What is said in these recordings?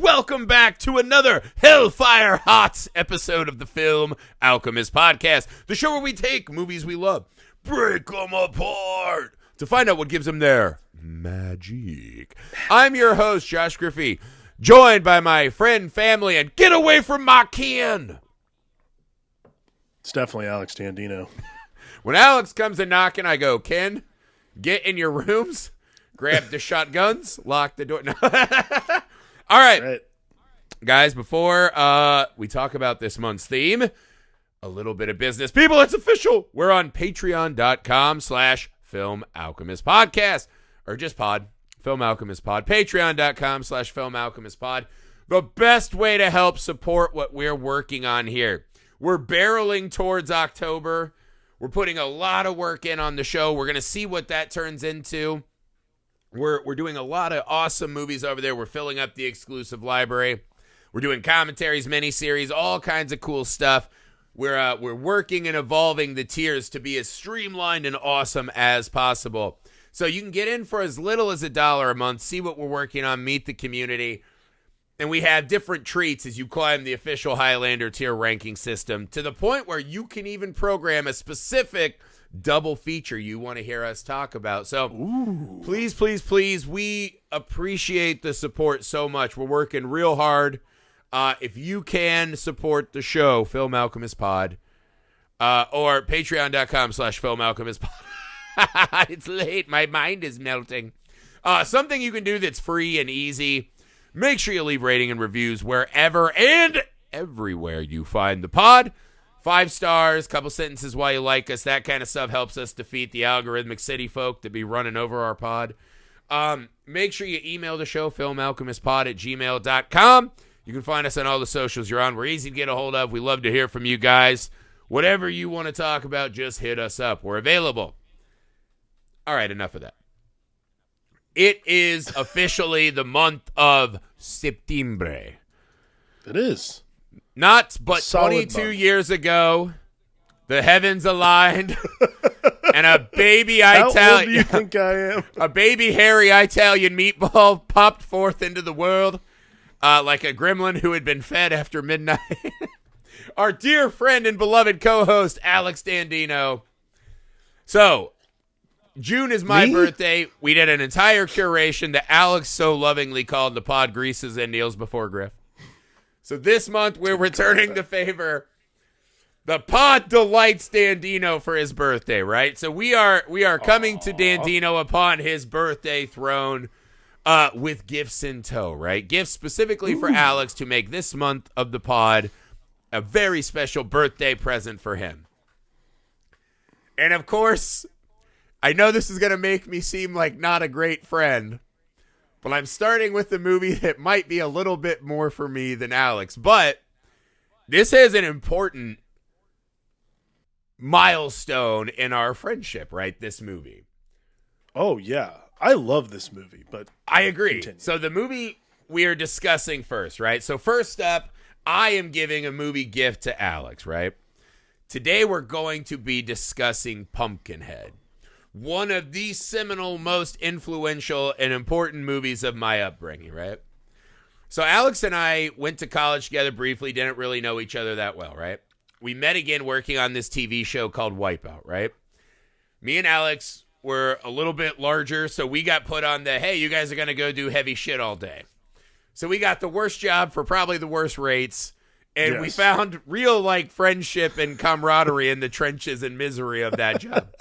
welcome back to another Hellfire Hot episode of the Film Alchemist podcast, the show where we take movies we love, break them apart, to find out what gives them their magic. I'm your host, Josh Griffey, joined by my friend, family, and get away from my kin. It's definitely Alex Dandino. When Alex comes a knocking, I go, Ken, get in your rooms, grab the shotguns, lock the door. No. All right, guys, before we talk about this month's theme, a little bit of business. People, it's official. We're on patreon.com/Film Alchemist Podcast, or just pod, Film Alchemist Pod, patreon.com/Film Alchemist Pod. The best way to help support what we're working on here. We're barreling towards October. We're putting a lot of work in on the show. We're going to see what that turns into. We're doing a lot of awesome movies over there. We're filling up the exclusive library. We're doing commentaries, miniseries, all kinds of cool stuff. We're working and evolving the tiers to be as streamlined and awesome as possible. So you can get in for as little as $1 a month, see what we're working on, meet the community. And we have different treats as you climb the official Highlander tier ranking system to the point where you can even program a specific double feature you want to hear us talk about. So please, please, please, we appreciate the support so much. We're working real hard. If you can support the show, Film Alchemist Pod, or patreon.com/Film Alchemist Pod. It's late. My mind is melting. Something you can do that's free and easy. Make sure you leave rating and reviews wherever and everywhere you find the pod. 5 stars, couple sentences why you like us. That kind of stuff helps us defeat the algorithmic city folk to be running over our pod. Make sure you email the show, filmalchemistpod@gmail.com. You can find us on all the socials you're on. We're easy to get a hold of. We love to hear from you guys. Whatever you want to talk about, just hit us up. We're available. All right, enough of that. It is officially the month of September. It is. Not but 22 years ago, the heavens aligned, and a baby Italian. How old do you think I am? A baby hairy Italian meatball popped forth into the world like a gremlin who had been fed after midnight. Our dear friend and beloved co-host, Alex Dandino. So, June is my birthday. We did an entire curation that Alex so lovingly called the pod Greases and Kneels Before Griff. So this month, we're returning the favor. The pod delights Dandino for his birthday, right? So we are coming to Dandino upon his birthday throne with gifts in tow, right? Gifts specifically for Alex to make this month of the pod a very special birthday present for him. And of course, I know this is going to make me seem like not a great friend, but I'm starting with the movie that might be a little bit more for me than Alex. But this is an important milestone in our friendship, right? This movie. Oh, yeah. I love this movie, but I agree. Continue. So the movie we are discussing first, right? So first up, I am giving a movie gift to Alex, right? Today we're going to be discussing Pumpkinhead. One of the seminal, most influential, and important movies of my upbringing, right? So Alex and I went to college together briefly, didn't really know each other that well, right? We met again working on this TV show called Wipeout, right? Me and Alex were a little bit larger, so we got put on the, hey, you guys are going to go do heavy shit all day. So we got the worst job for probably the worst rates, and we found real, like, friendship and camaraderie in the trenches and misery of that job.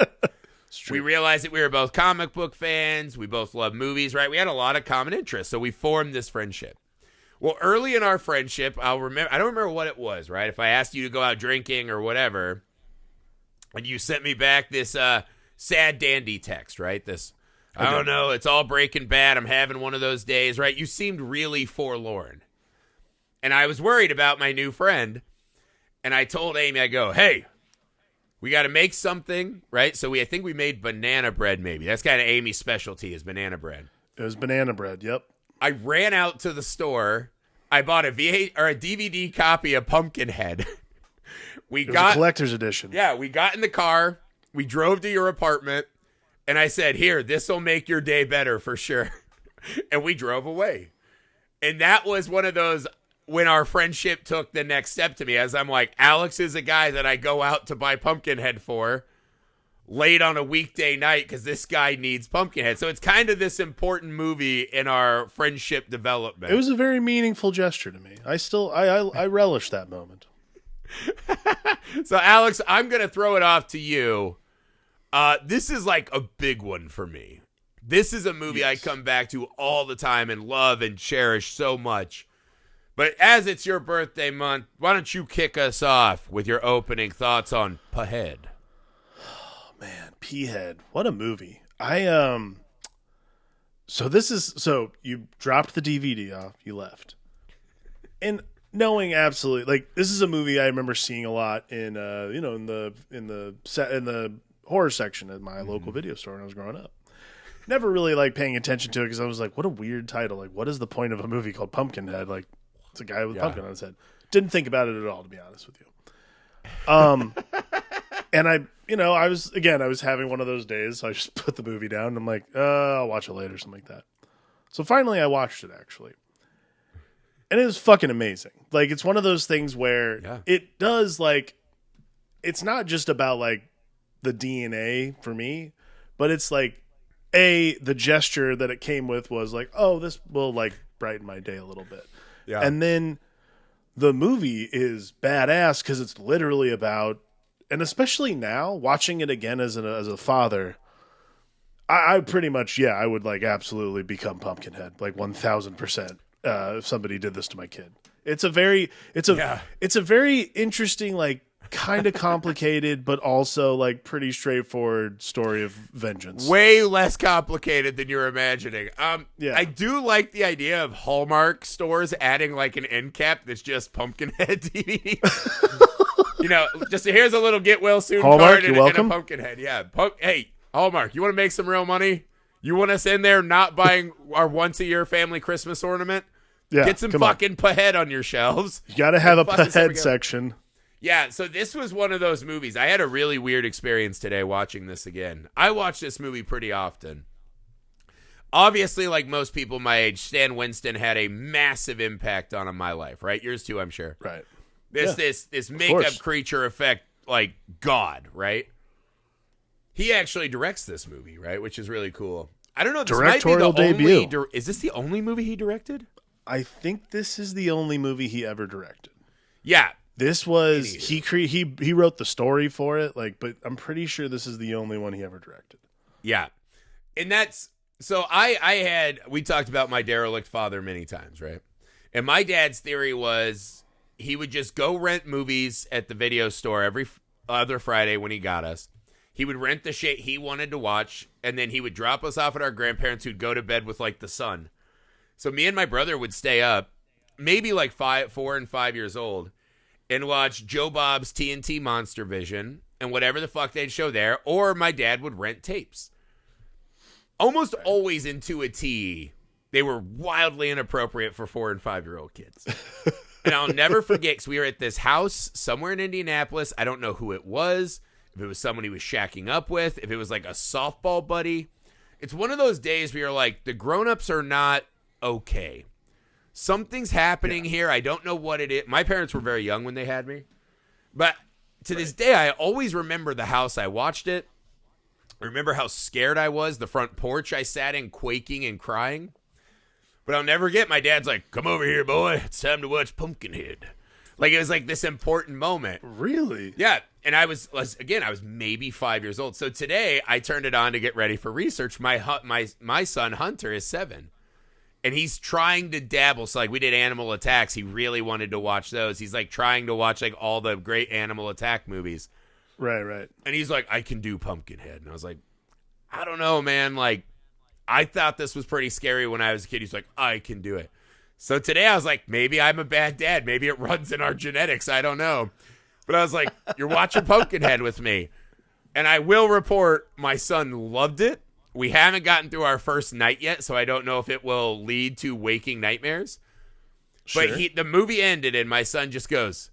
We realized that we were both comic book fans. We both love movies, right? We had a lot of common interests, so we formed this friendship. Well, early in our friendship, I don't remember what it was, right? If I asked you to go out drinking or whatever, and you sent me back this sad dandy text, right? This, I don't know, it's all Breaking Bad. I'm having one of those days, right? You seemed really forlorn. And I was worried about my new friend. And I told Amy, I go, hey, we got to make something, right? So I think we made banana bread maybe. That's kind of Amy's specialty is banana bread. It was banana bread, yep. I ran out to the store. I bought a DVD copy of Pumpkinhead. It was a collector's edition. Yeah, we got in the car. We drove to your apartment. And I said, here, this will make your day better for sure. And we drove away. And that was one of those when our friendship took the next step to me, as I'm like, Alex is a guy that I go out to buy Pumpkinhead for late on a weekday night because this guy needs Pumpkinhead. So it's kind of this important movie in our friendship development. It was a very meaningful gesture to me. I relish that moment. So, Alex, I'm going to throw it off to you. This is like a big one for me. This is a movie I come back to all the time and love and cherish so much. But as it's your birthday month, why don't you kick us off with your opening thoughts on Pumpkinhead? Oh, man, P-Head. What a movie. So you dropped the DVD off, you left. And knowing absolutely, like, this is a movie I remember seeing a lot in the horror section at my local video store when I was growing up. Never really like paying attention to it because I was like, what a weird title. Like, what is the point of a movie called Pumpkinhead? Like, it's a guy with a pumpkin on his head. Didn't think about it at all, to be honest with you. And I was having one of those days, so I just put the movie down and I'm like, I'll watch it later, something like that. So finally I watched it, actually. And it was fucking amazing. Like, it's one of those things where it does, like, it's not just about, like, the DNA for me, but it's like, the gesture that it came with was like, oh, this will, like, brighten my day a little bit. Yeah. And then the movie is badass because it's literally about, and especially now, watching it again as a father, I pretty much, I would, like, absolutely become Pumpkinhead, like 1,000%. If somebody did this to my kid. It's a very interesting, like, kind of complicated, but also, like, pretty straightforward story of vengeance. Way less complicated than you're imagining. I do like the idea of Hallmark stores adding, like, an end cap that's just Pumpkinhead DVD. Just here's a little get well soon Hallmark, card and a Pumpkinhead. Yeah. Hey, Hallmark, you want to make some real money? You want us in there not buying our once-a-year family Christmas ornament? Yeah, get some fucking Pumpkinhead on your shelves. You got to have a Pumpkinhead section. Yeah, so this was one of those movies. I had a really weird experience today watching this again. I watch this movie pretty often. Obviously, like most people my age, Stan Winston had a massive impact on my life, right? Yours too, I'm sure. Right. This makeup creature effect, like God, right? He actually directs this movie, right? Which is really cool. I don't know. This Directorial might be debut. Is this the only movie he directed? I think this is the only movie he ever directed. Yeah. This was he wrote the story for it, like, but I'm pretty sure this is the only one he ever directed. Yeah. And that's so we talked about my derelict father many times, right? And my dad's theory was he would just go rent movies at the video store every other Friday when he got us. He would rent the shit he wanted to watch, and then he would drop us off at our grandparents who'd go to bed with, like, the sun. So me and my brother would stay up, maybe like 4 and 5 years old, and watch Joe Bob's TNT Monster Vision and whatever the fuck they'd show there, or my dad would rent tapes. Almost always into a T, they were wildly inappropriate for 4 and 5-year-old kids. And I'll never forget, because we were at this house somewhere in Indianapolis. I don't know who it was, if it was someone he was shacking up with, if it was like a softball buddy. It's one of those days where you're like, the grown-ups are not okay. Something's happening here. I don't know what it is. My parents were very young when they had me. But to this day, I always remember the house I watched it. I remember how scared I was, the front porch I sat in quaking and crying. But I'll never forget my dad's like, come over here, boy. It's time to watch Pumpkinhead. Like, it was like this important moment. Really? Yeah. And I was maybe 5 years old. So today I turned it on to get ready for research. My son Hunter is 7. And he's trying to dabble. So, like, we did Animal Attacks. He really wanted to watch those. He's, like, trying to watch, like, all the great Animal Attack movies. Right. And he's like, I can do Pumpkinhead. And I was like, I don't know, man. Like, I thought this was pretty scary when I was a kid. He's like, I can do it. So today I was like, maybe I'm a bad dad. Maybe it runs in our genetics. I don't know. But I was like, you're watching Pumpkinhead with me. And I will report my son loved it. We haven't gotten through our first night yet, so I don't know if it will lead to waking nightmares. Sure. But the movie ended, and my son just goes,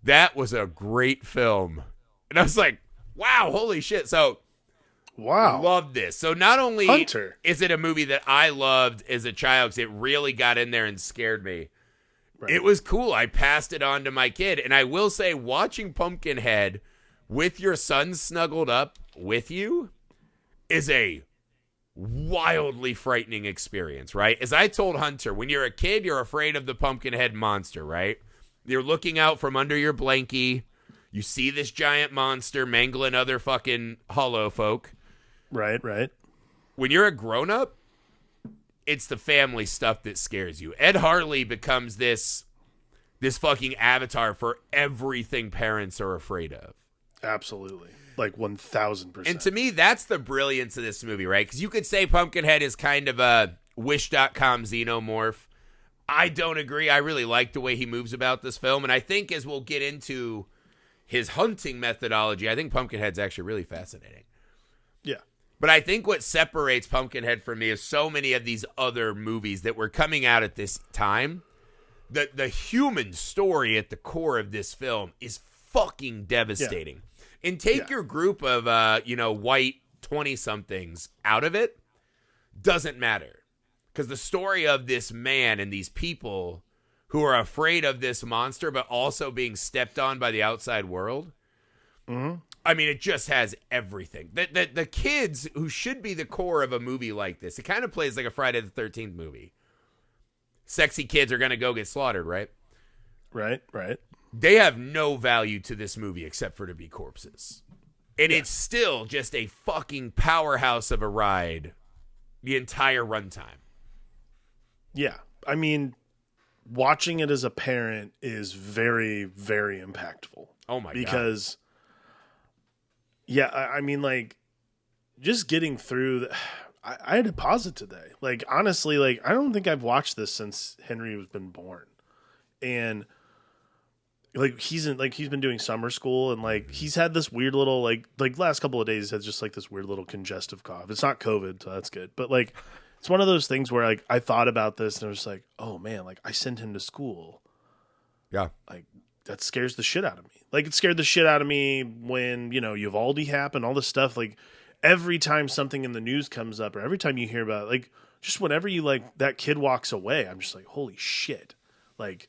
that was a great film. And I was like, wow, holy shit. So Wow. Loved this. So not only Hunter. is it a movie that I loved as a child because it really got in there and scared me, Right. it was cool. I passed it on to my kid. And I will say, watching Pumpkinhead with your son snuggled up with you is a wildly frightening experience, right? As I told Hunter, when you're a kid, you're afraid of the Pumpkinhead monster, right? You're looking out from under your blankie. You see this giant monster mangling other fucking hollow folk. Right, right. When you're a grown-up, it's the family stuff that scares you. Ed Harley becomes this fucking avatar for everything parents are afraid of. Absolutely. Like 1,000%. And to me, that's the brilliance of this movie, right? Because you could say Pumpkinhead is kind of a Wish.com xenomorph. I don't agree. I really like the way he moves about this film. And I think as we'll get into his hunting methodology, I think Pumpkinhead's actually really fascinating. Yeah. But I think what separates Pumpkinhead from me is so many of these other movies that were coming out at this time. The human story at the core of this film is fucking devastating. Yeah. And take your group of, white 20-somethings out of it, doesn't matter. Because the story of this man and these people who are afraid of this monster but also being stepped on by the outside world, I mean, it just has everything. The kids who should be the core of a movie like this, it kind of plays like a Friday the 13th movie. Sexy kids are going to go get slaughtered, right? Right, right. They have no value to this movie except for to be corpses. And it's still just a fucking powerhouse of a ride the entire runtime. Yeah. I mean, watching it as a parent is very, very impactful. Oh, my God. Because, I mean, like, just getting through... I had to pause it today. Like, honestly, like, I don't think I've watched this since Henry was been born. And... Like he's been doing summer school and like he's had this weird little like last couple of days he's had just like this weird little congestive cough. It's not COVID, so that's good. But like it's one of those things where like I thought about this and I was like, oh man, like I sent him to school. Yeah. Like that scares the shit out of me. Like it scared the shit out of me when, Uvalde happened, all this stuff. Like every time something in the news comes up or every time you hear about it, like just whenever you like that kid walks away, I'm just like, holy shit. Like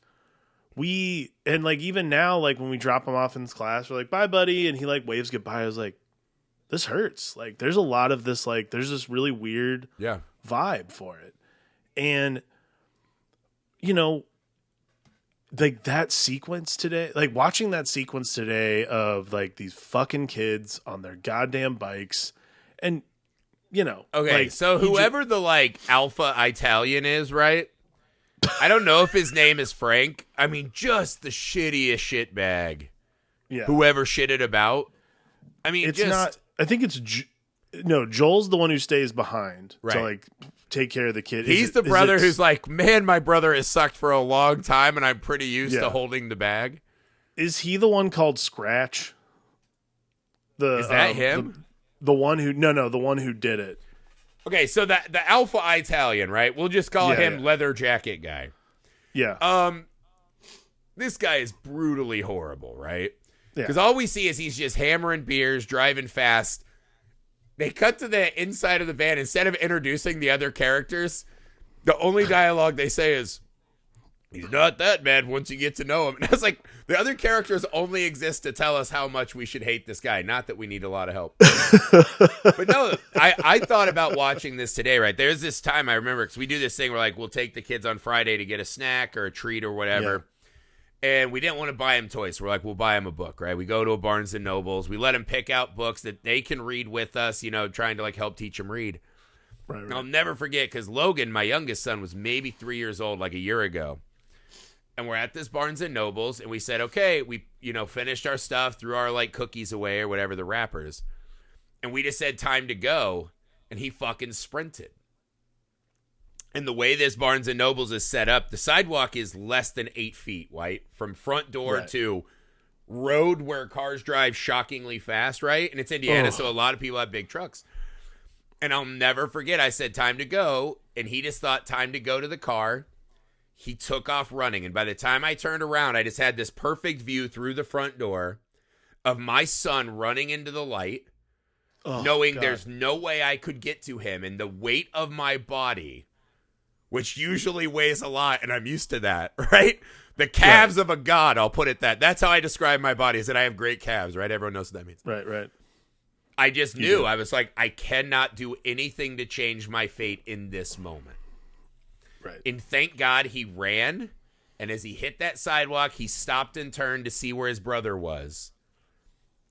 and like even now, like when we drop him off in class, we're like, bye, buddy. And he like waves goodbye. I was like, this hurts. Like there's a lot of this, like there's this really weird vibe for it. And, like that sequence today, like watching that sequence today of like these fucking kids on their goddamn bikes and, Okay, like, so whoever the like alpha Italian is, right? I don't know if his name is Frank. I mean, just the shittiest shitbag. Yeah. Whoever shitted about. I mean, it's not. I think it's Joel's the one who stays behind to like take care of the kid. He's the brother who's like, man, my brother has sucked for a long time, and I'm pretty used to holding the bag. Is he the one called Scratch? Is that him? The one who the one who did it. Okay, so the alpha Italian, right? We'll just call him leather jacket guy. Yeah. This guy is brutally horrible, right? Yeah. Because all we see is he's just hammering beers, driving fast. They cut to the inside of the van. Instead of introducing the other characters, the only dialogue they say is, he's not that bad once you get to know him. And I was like, the other characters only exist to tell us how much we should hate this guy. Not that we need a lot of help. But no, I thought about watching this today, right? There's this time I remember, because we do this thing where like we'll take the kids on Friday to get a snack or a treat or whatever. Yeah. And we didn't want to buy them toys. So we're like, we'll buy them a book, right? We go to a Barnes & Nobles. We let them pick out books that they can read with us, trying to like help teach them read. Right. I'll never forget, because Logan, my youngest son, was maybe 3 years old like a year ago. And we're at this Barnes & Nobles, and we said, okay, we, finished our stuff, threw our, like, cookies away or whatever, the wrappers. And we just said, time to go, and he fucking sprinted. And the way this Barnes & Nobles is set up, the sidewalk is less than 8 feet, right? From front door to road where cars drive shockingly fast, right? And it's Indiana, so a lot of people have big trucks. And I'll never forget, I said, time to go, and he just thought, time to go to the car. He took off running, and by the time I turned around, I just had this perfect view through the front door of my son running into the light, knowing God. there's no way I could get to him, and the weight of my body, which usually weighs a lot, and I'm used to that, right? The calves of a god, I'll put it that. That's how I describe my body, is that I have great calves, right? Everyone knows what that means. Right. I just knew. I was like, I cannot do anything to change my fate in this moment. Right. And thank God he ran, and as he hit that sidewalk, he stopped and turned to see where his brother was.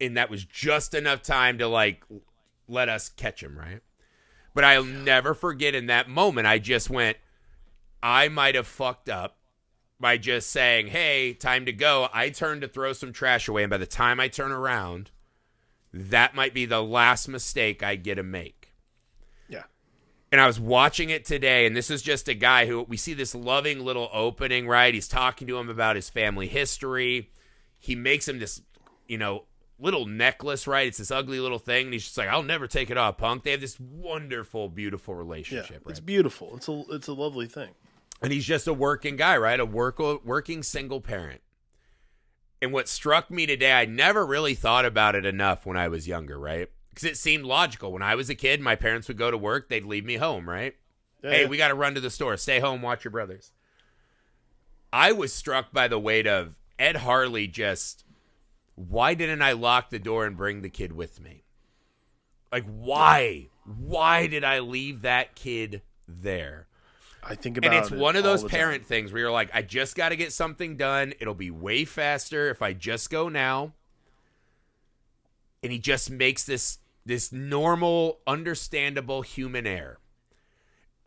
And that was just enough time to, like, let us catch him, right? But I'll never forget in that moment, I just went, I might have fucked up by just saying, hey, time to go. I turned to throw some trash away, and by the time I turn around, that might be the last mistake I get to make. Yeah. And I was watching it today, and this is just a guy who, we see this loving little opening, right? He's talking to him about his family history. He makes him this, little necklace, right? It's this ugly little thing, and he's just like, I'll never take it off, punk. They have this wonderful, beautiful relationship, right? It's beautiful. It's a lovely thing. And he's just a working guy, right? A working single parent. And what struck me today, I never really thought about it enough when I was younger, right? Because it seemed logical. When I was a kid, my parents would go to work. They'd leave me home, right? Hey, we got to run to the store. Stay home, watch your brothers. I was struck by the weight of Ed Harley just, why didn't I lock the door and bring the kid with me? Like, why? Why did I leave that kid there? I think about it. And it's one of those all the parent time. things where you're like, I just got to get something done. It'll be way faster if I just go now. And he just makes this normal, understandable human error.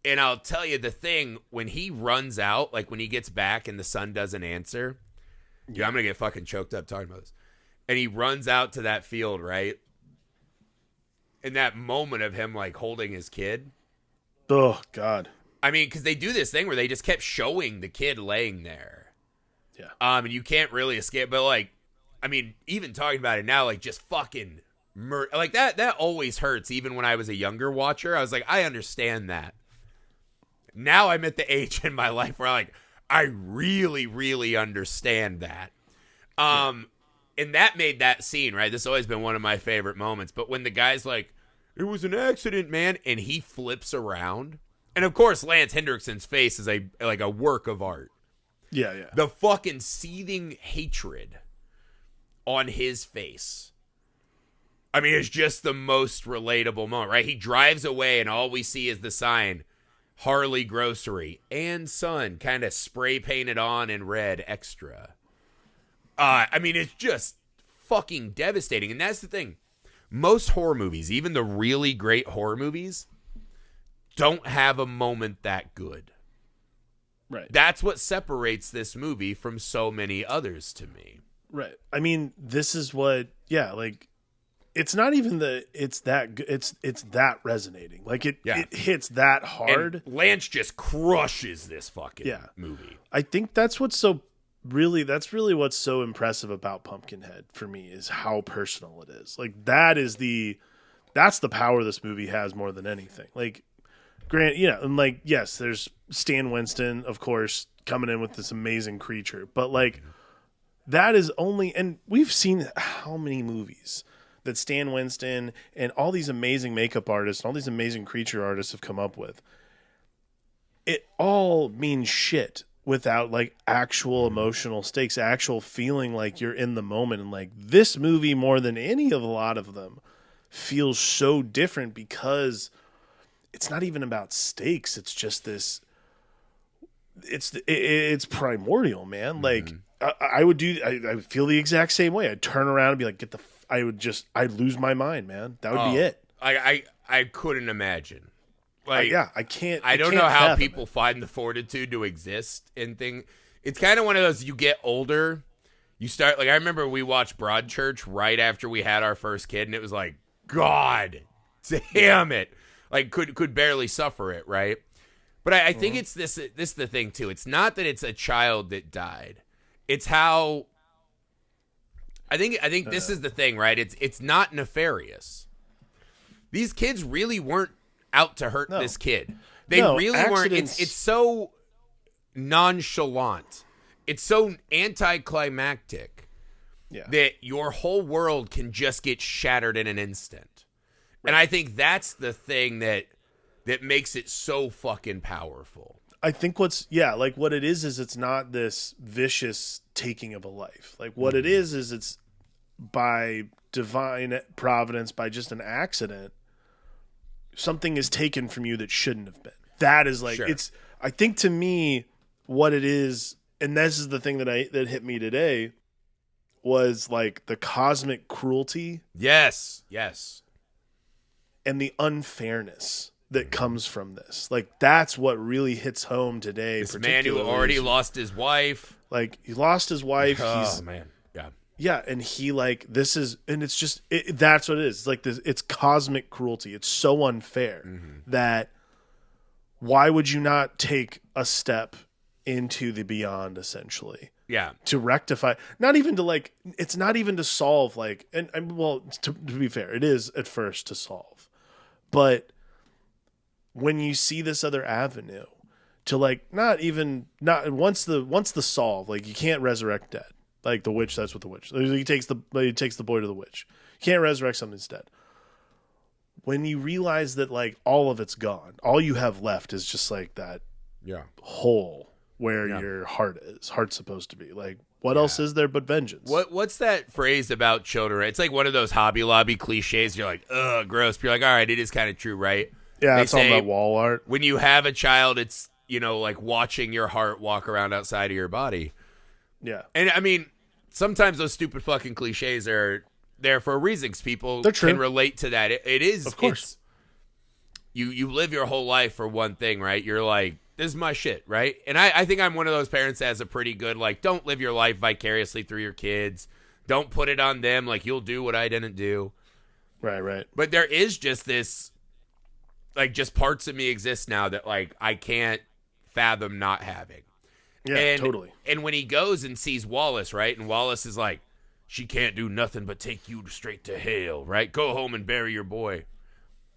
And I'll tell you the thing, when he runs out, like when he gets back and the son doesn't answer, I'm going to get fucking choked up talking about this. And he runs out to that field, right? In that moment of him like holding his kid. Oh, God. I mean, because they do this thing where they just kept showing the kid laying there. Yeah. And you can't really escape. But, like, I mean, even talking about it now, like, just fucking like, that always hurts. Even when I was a younger watcher, I was like, I understand that. Now I'm at the age in my life where, like, I really, really understand that. And that made that scene, right? This has always been one of my favorite moments. But when the guy's like, it was an accident, man, and he flips around. And, of course, Lance Hendrickson's face is a work of art. Yeah. The fucking seething hatred on his face. I mean, it's just the most relatable moment, right? He drives away, and all we see is the sign, Harley Grocery and Son, kind of spray painted on in red extra. I mean, it's just fucking devastating. And that's the thing. Most horror movies, even the really great horror movies, don't have a moment that good. Right. That's what separates this movie from so many others to me. Right. I mean, this is what, like, it's not even it's that resonating. Like, it hits that hard. And Lance just crushes this fucking movie. I think that's what's really what's so impressive about Pumpkinhead for me is how personal it is. Like, that's the power this movie has more than anything. Like, Grant, and like, yes, there's Stan Winston, of course, coming in with this amazing creature, but like, that is only, and we've seen how many movies that Stan Winston and all these amazing makeup artists and all these amazing creature artists have come up with. It all means shit without like actual emotional stakes, actual feeling like you're in the moment. And like, this movie, more than a lot of them, feels so different because it's not even about stakes. It's just this. It's primordial, man. Like, I would feel the exact same way. I'd turn around and be like, I'd lose my mind, man. That would be it. I couldn't imagine. Like, I can't. I don't know how people find the fortitude to exist and thing. It's kind of one of those, you get older, you start, like, I remember we watched Broadchurch right after we had our first kid, and it was like, God damn it. Like, could barely suffer it, right? But I think it's this is the thing, too. It's not that it's a child that died. It's how, I think this is the thing, right? It's not nefarious. These kids really weren't out to hurt this kid. They really weren't. It's so nonchalant. It's so anticlimactic that your whole world can just get shattered in an instant. And I think that's the thing that makes it so fucking powerful. I think what it is it's not this vicious taking of a life. Like what it is it's by divine providence, by just an accident, something is taken from you that shouldn't have been. That is like, it's, I think to me what it is, and this is the thing that hit me today, was like the cosmic cruelty. Yes. And the unfairness that comes from this. Like, that's what really hits home today. This man who already lost his wife. Like, he lost his wife. Oh, man. Yeah. Yeah, and he, like, this is, and it's just, that's what it is. It's like this, it's cosmic cruelty. It's so unfair that why would you not take a step into the beyond, essentially? Yeah. To rectify, not even to, like, it's not even to solve, like, and well, to be fair, it is at first to solve. But when you see this other avenue to, like, not once the solve, like, you can't resurrect dead. Like the witch, that's what the witch. He takes the boy to the witch. You can't resurrect something dead. When you realize that, like, all of it's gone, all you have left is just like that hole where your heart's supposed to be. Like, what else is there but vengeance? What's that phrase about children? It's like one of those Hobby Lobby cliches. You're like, ugh, gross. But you're like, all right, it is kind of true, right? Yeah, it's all about wall art. When you have a child, it's, like watching your heart walk around outside of your body. Yeah. And I mean, sometimes those stupid fucking cliches are there for a reason, because people can relate to that. It is, of course. You live your whole life for one thing, right? You're like, this is my shit, right? And I think I'm one of those parents that has a pretty good, like, don't live your life vicariously through your kids. Don't put it on them. Like, you'll do what I didn't do. Right. But there is just this, like, just parts of me exist now that, like, I can't fathom not having. Yeah, totally. And when he goes and sees Wallace, right? And Wallace is like, she can't do nothing but take you straight to hell, right? Go home and bury your boy.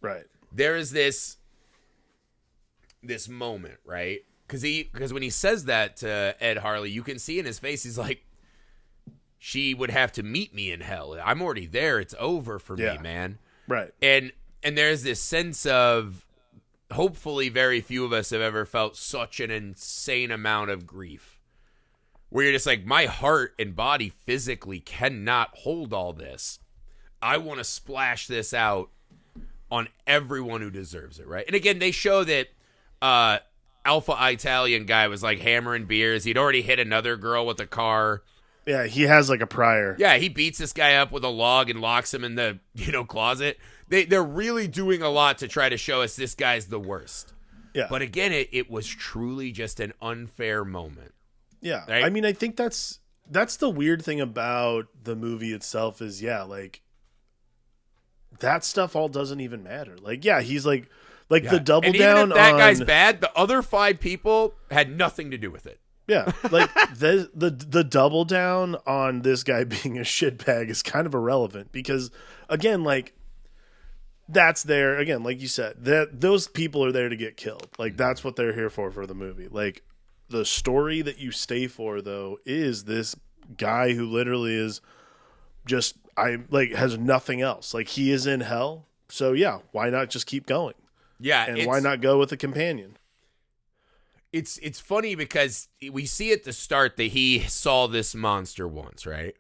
Right. There is this moment, right? Because when he says that to Ed Harley, you can see in his face, he's like, she would have to meet me in hell. I'm already there. It's over for me, man. Right. And there's this sense of, hopefully very few of us have ever felt such an insane amount of grief, where you're just like, my heart and body physically cannot hold all this. I want to splash this out on everyone who deserves it, right? And again, they show that Alpha Italian guy was like hammering beers. He'd already hit another girl with a car. Yeah, he has like a prior. Yeah, he beats this guy up with a log and locks him in the closet. They're really doing a lot to try to show us this guy's the worst. Yeah. But again, it was truly just an unfair moment. Yeah. Right? I mean, I think that's the weird thing about the movie itself is, like, that stuff all doesn't even matter. Like, yeah, he's like the double and down even if that on, guy's bad, the other 5 people had nothing to do with it. Yeah, like the double down on this guy being a shitbag is kind of irrelevant, because again, like, that's there again, like you said, that those people are there to get killed. Like, that's what they're here for the movie. Like, the story that you stay for, though, is this guy who literally is just has nothing else. Like, he is in hell, so yeah, why not just keep going? Yeah, and why not go with a companion? It's funny because we see at the start that he saw this monster once, right?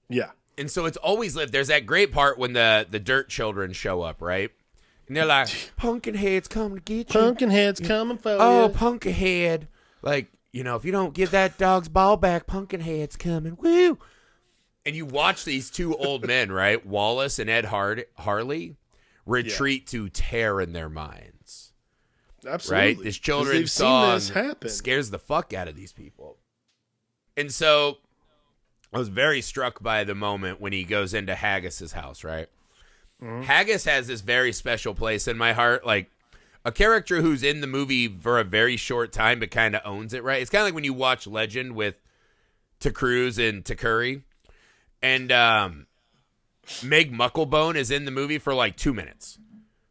Yeah. And so it's always lived. There's that great part when the dirt children show up, right? And they're like, Pumpkinhead's coming to get you. Pumpkinhead's coming for you. Oh, Pumpkinhead. Like, if you don't give that dog's ball back, Pumpkinhead's coming. Woo! And you watch these 2 old men, right? Wallace and Ed Harley retreat to terror in their minds. Absolutely. Right? This children's song scares the fuck out of these people. And so I was very struck by the moment when he goes into Haggis's house, right? Mm-hmm. Haggis has this very special place in my heart. Like, a character who's in the movie for a very short time but kind of owns it, right? It's kind of like when you watch Legend with Cruz and Takuri. And Meg Mucklebone is in the movie for like 2 minutes.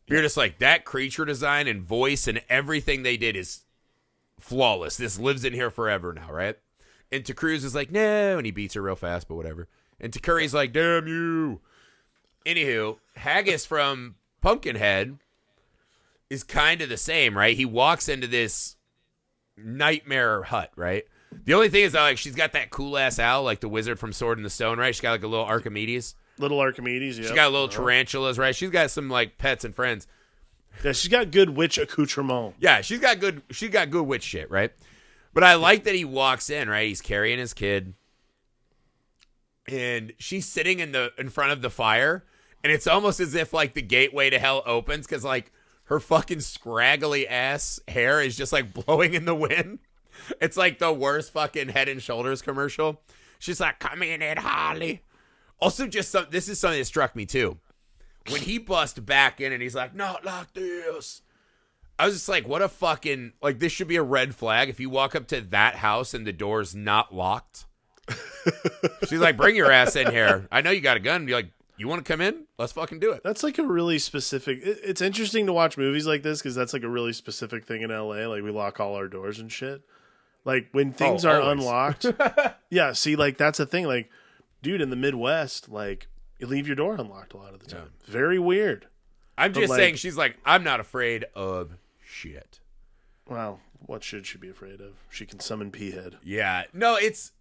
You're just like, that creature design and voice and everything they did is flawless. This lives in here forever now, right? And Cruz is like, no, and he beats her real fast, but whatever. And Takuri's like, damn you. Anywho, Haggis from Pumpkinhead is kind of the same, right? He walks into this nightmare hut, right? The only thing is that, like, she's got that cool ass owl, like the wizard from Sword in the Stone, right? She's got like a little Archimedes. Little Archimedes, yeah. She's got little tarantulas, right? She's got some like pets and friends. Yeah, she's got good witch accoutrement. Yeah, she's got good witch shit, right? But I like that he walks in, right? He's carrying his kid. And she's sitting in front of the fire, and it's almost as if like the gateway to hell opens because like her fucking scraggly ass hair is just like blowing in the wind. It's like the worst fucking Head and Shoulders commercial. She's like, "Come in, Holly." Also, this is something that struck me too. When he bust back in and he's like, "Not like this," I was just like, "What a fucking like this should be a red flag if you walk up to that house and the door's not locked." She's like, "Bring your ass in here. I know you got a gun." You're like, "You want to come in? Let's fucking do it." That's like a really specific. It's interesting to watch movies like this because that's like a really specific thing in LA. Like we lock all our doors and shit. Like when things are always. unlocked. Yeah, see, like that's a thing. Like, dude, in the Midwest, like you leave your door unlocked a lot of the time. Yeah. Very weird. I'm just saying, she's like, "I'm not afraid of shit." Well, what should she be afraid of? She can summon P-head. Yeah, no, it's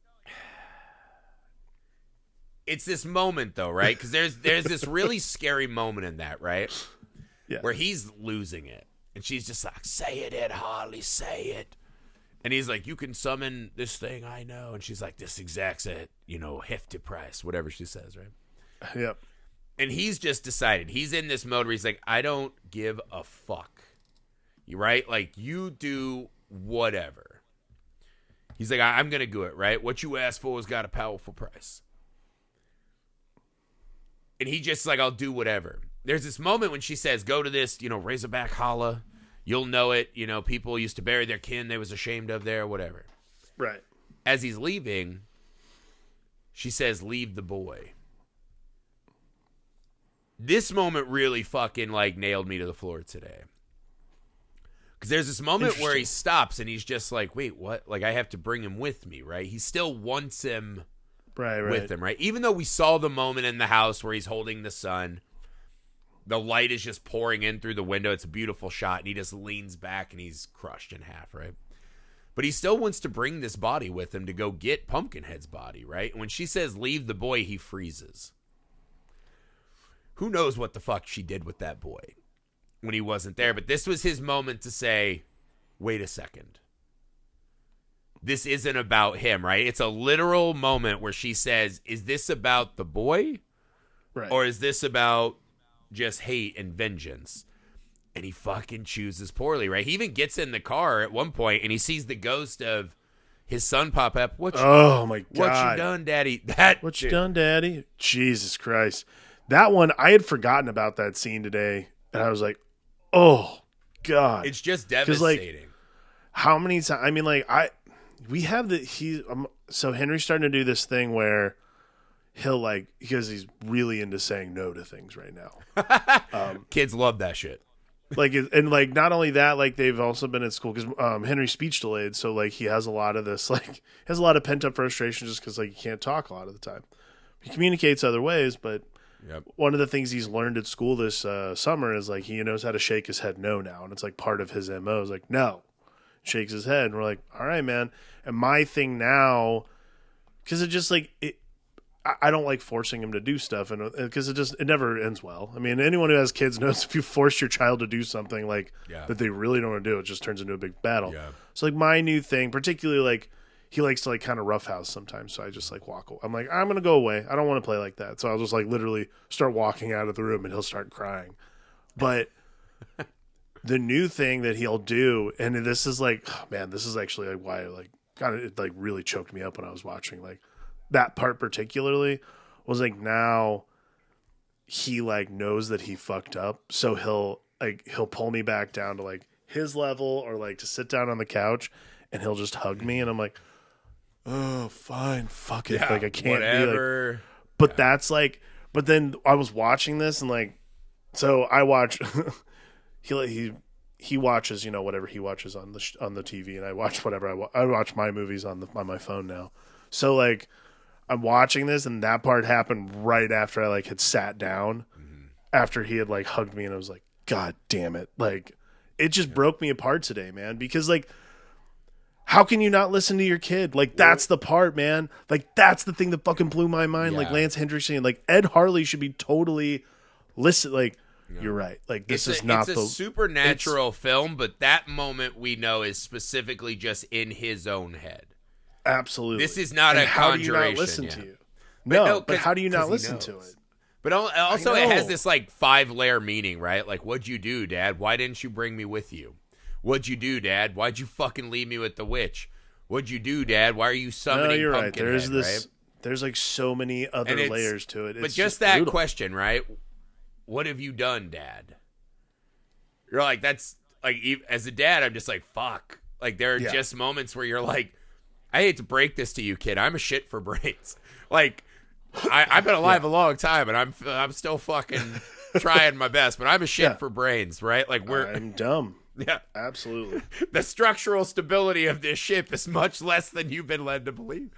this moment though, right? Because there's this really scary moment in that, right? Yeah. Where he's losing it, and she's just like, "Say it, Ed Harley, say it." And he's like, "You can summon this thing, I know." And she's like, "This exacts a hefty price," whatever she says, right? Yep. And he's just decided he's in this mode where he's like, "I don't give a fuck," you right? Like you do whatever. He's like, "I'm gonna do it, right? What you asked for has got a powerful price." And he just like, "I'll do whatever." There's this moment when she says, "Go to this, Razorback Holla. You'll know it. People used to bury their kin they was ashamed of there, whatever." Right. As he's leaving, she says, "Leave the boy." This moment really fucking like nailed me to the floor today. Because there's this moment where he stops and he's just like, "Wait, what? Like I have to bring him with me, right?" He still wants him with him, right? Even though we saw the moment in the house where he's holding the son, the light is just pouring in through the window. It's a beautiful shot, and he just leans back and he's crushed in half, right? But he still wants to bring this body with him to go get Pumpkinhead's body, right? And when she says, "Leave the boy," he freezes. Who knows what the fuck she did with that boy when he wasn't there, but this was his moment to say, "Wait a second. This isn't about him," right? It's a literal moment where she says, "Is this about the boy? Right. Or is this about just hate and vengeance?" And he fucking chooses poorly, right? He even gets in the car at one point and he sees the ghost of his son pop up. Oh my God. What you done, Daddy? What you done, Daddy? Jesus Christ. That one, I had forgotten about that scene today. And I was like, oh God. It's just devastating. Like, how many times? I mean, like, we have so Henry's starting to do this thing where he'll like, because he's really into saying no to things right now. Kids love that shit. Like, and like, not only that, like they've also been at school because Henry's speech delayed. So like he has a lot of this, like has a lot of pent up frustration just because like he can't talk a lot of the time. He communicates other ways, but one of the things he's learned at school this summer is like, he knows how to shake his head no now. And it's like part of his MO is like, no, shakes his head. And we're like, all right, man. And my thing now, because it just like, I don't like forcing him to do stuff, and because it never ends well. I mean, anyone who has kids knows if you force your child to do something like that they really don't want to do, it just turns into a big battle. Yeah. So like my new thing, particularly like he likes to like kind of roughhouse sometimes, so I just like walk away. I'm like, I'm gonna go away. I don't want to play like that. So I'll just like literally start walking out of the room, and he'll start crying. But the new thing that he'll do, and this is like, oh, man, this is actually like why like it like really choked me up when I was watching like. That part particularly was like now he like knows that he fucked up, so he'll pull me back down to like his level or like to sit down on the couch and he'll just hug me and I'm like, oh fine, fuck it, like I can't whatever. Be like, but that's like, but then I was watching this and like, so I watch he watches whatever he watches on the TV and I watch whatever I watch my movies on my phone now, so like. I'm watching this, and that part happened right after I like had sat down. after he had like hugged me, and I was like, God damn it. Like, it just broke me apart today, man, because like, how can you not listen to your kid? Like, that's the part, man. Like, that's the thing that fucking blew my mind. Like, Lance Hendrickson, like, Ed Harley should be totally listen. Like, you're right. Like, this is not it's a supernatural film, but that moment we know is specifically just in his own head. Absolutely. This is not a how conjuration. do you not listen to you? But how do you not listen to it? But also, it has this like 5-layer meaning, right? Like, what'd you do, Dad? Why didn't you bring me with you? What'd you do, Dad? Why'd you fucking leave me with the witch? What'd you do, Dad? Why are you summoning you're right. Pumpkinhead, There's this. right? There's like so many other layers to it. But just that question, right? What have you done, Dad? You're like, that's like, as a dad, I'm just like, fuck. Like, there are just moments where you're like, I hate to break this to you, kid. I'm a shit for brains. Like, I've been alive a long time, and I'm still fucking trying my best, but I'm a shit for brains, right? Like, I'm dumb. Yeah, absolutely. The structural stability of this ship is much less than you've been led to believe,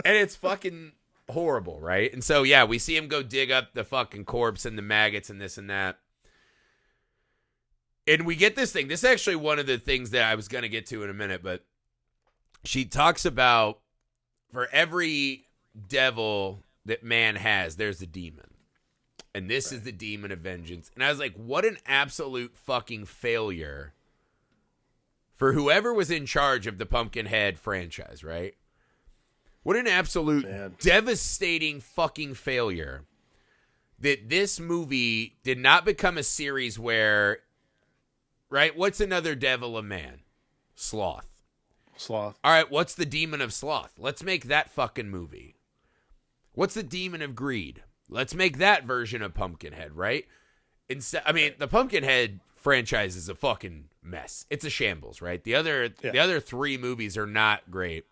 and it's fucking horrible, right? And so, yeah, we see him go dig up the fucking corpse and the maggots and this and that. And we get this thing. This is actually one of the things that I was going to get to in a minute, but she talks about for every devil that man has, there's a demon. And this is the demon of vengeance. And I was like, what an absolute fucking failure for whoever was in charge of the Pumpkinhead franchise, right? What an absolute devastating fucking failure that this movie did not become a series where, right? What's another devil of man? Sloth. All right, what's the demon of sloth? Let's make that fucking movie. What's the demon of greed? Let's make that version of Pumpkinhead, right? Instead, I mean, the Pumpkinhead franchise is a fucking mess. It's a shambles, right? The other 3 movies are not great.